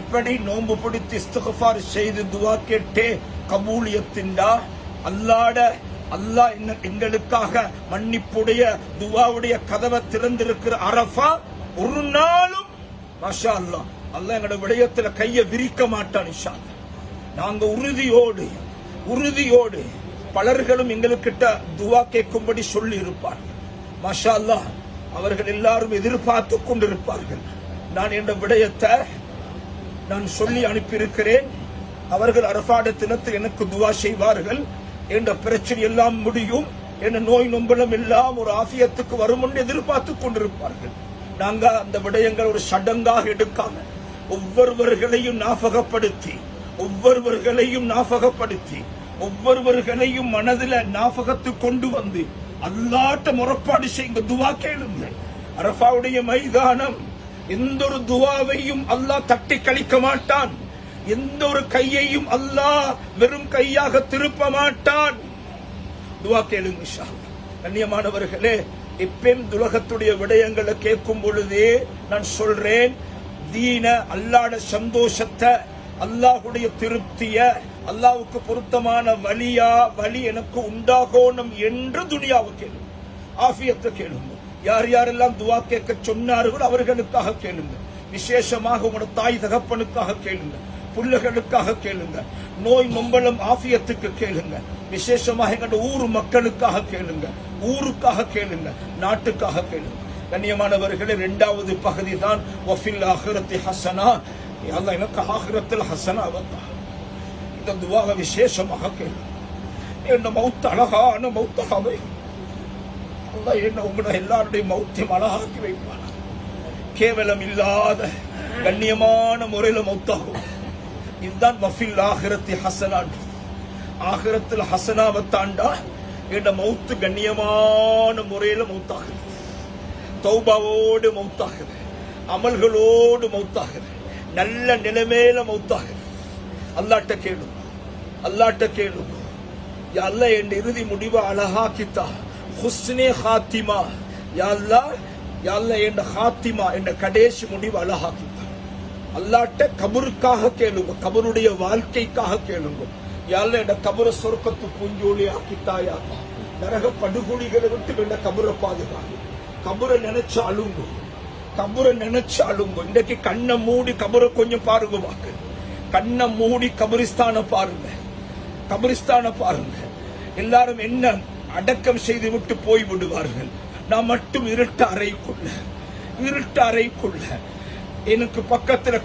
இப்படி நோன்பு பிடித்து இஸ்திக்ஃபார் செய்து துவா கேட்டே கபூலியத்தின்டா அல்லாஹ் எங்களுக்காக மன்னிப்புடைய துவாவுடைய கதவை திறந்திருக்கிற அரஃபா ஒரு நாளும் மாஷா அல்லாஹ் எங்களோட விடயத்துல கையை விரிக்க மாட்டான் இன்ஷா அல்லாஹ். நாங்க உறுதியோடு பலர்களும் எங்களுக்கிட்ட துவா கேட்கும்படி சொல்லி இருப்பார்கள். மாஷா அல்லாஹ் அவர்கள் எல்லாரும் எதிர்பார்த்து கொண்டிருப்பார்கள். நான் என்ற விடயத்தை நான் சொல்லி அனுப்பியிருக்கிறேன். அவர்கள் அரஃபாட தினத்தில் எனக்கு துவா செய்வார்கள். என்ற பிரச்சனை எல்லாம் முடியும், என்ற நோய் நொம்பலம் எல்லாம் ஒரு ஆஃபியத்துக்கு வரும் என்று எதிர்பார்த்து கொண்டிருப்பார்கள். நாங்க அந்த விடயங்கள் ஒரு சடங்காக எடுக்காம ஒவ்வொருவர்களையும் ஒவ்வொருவர்களையும் மனதில் ஞாபகத்து கொண்டு வந்து அல்லாட்ட முறப்பாடு செய்யுங்க, துவா கேளுங்க. அரஃபாவுடைய மைதானம் எந்த ஒரு துவாவையும் அல்லாஹ் தட்டி கழிக்க மாட்டான். எந்த ஒரு கையையும் அல்லாஹ் வெறும் கையாக திருப்ப மாட்டான். துவா கேளுங்க இன்ஷா அல்லாஹ். கண்ணியமானவர்களே, எப்பயும் உலகத்துடைய விடயங்களை கேட்கும் பொழுதே நான் சொல்றேன், தீன அல்லாஹ்வுடைய சந்தோஷத்தை, அல்லாஹ்வுடைய திருப்திய, அல்லாஹ்வுக்கு பொருத்தமான வழி எனக்கு உண்டாகணும் என்று துனியாவை கேளுங்க, ஆஃபியத்தை கேளுங்க. யார் யாரெல்லாம் துவா கேட்க சொன்னார்கள் அவர்களுக்காக கேளுங்க. விசேஷமாக உங்களோட தாய் தகப்பனுக்காக கேளுங்க, பிள்ளைகளுக்காக கேளுங்க, நோய் நொம்பலம் ஆஃபியத்துக்கு கேளுங்க. விசேஷமாக எங்களோட ஊர் மக்களுக்காக கேளுங்க, ஊருக்காக கேளுங்க, நாட்டுக்காக கேளுங்க. கண்ணியமானவர்களே, இரண்டாவது பகுதி தான் வஃபில் ஆகிரத்தி ஹசனா. அல்லாஹ் எனக்கு ஆகிரத்தில் ஹசனா வந்தா. இந்த துவாவை விசேஷமாக கேளுங்க. என்ன மௌத் அழகான மௌத்தாகவே அல்லாஹ் என்ன உங்களோட எல்லாருடைய மௌத்தையும் அழகாக்கி வைப்பான. கேவலம் இல்லாத கண்ணியமான முறையில் மௌத்தாகும். இதுதான் வஃபில் ஆகிரத்தி ஹசனா. ஆகிரத்தில் ஹசனாவை தாண்டா என்ற மௌத்து கண்ணியமான முறையில் மௌத்தாகுது. தௌபாவோடு மௌத்தாகுது, அமல்களோடு மௌத்தாகுது, நல்ல நிலைமையில மௌத்தாகுது. அல்லாட்ட கேளுங்க, யா அல்லாஹ் என் இறுதி முடிவை அழகாக்கித்தா, ஹுஸ்னே ஹாத்திமா. யா அல்லாஹ் என் ஹாத்திமா, என் கடைசி முடிவு அழகாக்கித்தா. அல்லாட்ட கபருக்காக கேளுங்க, கபருடைய வாழ்க்கைக்காக கேளுங்க. யா அல்லாஹ் என் கபர சொர்க்கத்து பூஞ்சோலி ஆக்கித்தாயா. நரக படுகொலிகளை விட்டு என் கபரை பாதுகாப்பு. கபரை நினைச்சு அழுங்க. இன்றைக்கு கண்ணை மூடி கபரை கொஞ்சம் பாருங்க வாக்கு. கண்ணை மூடி கபரிஸ்தான பாருங்க. எல்லாரும் என்ன அடக்கம் செய்து விட்டு போய் விடுவார்கள். நான் மட்டும் இருட்டு அறைக்குள்ள எனக்கு பக்கத்துல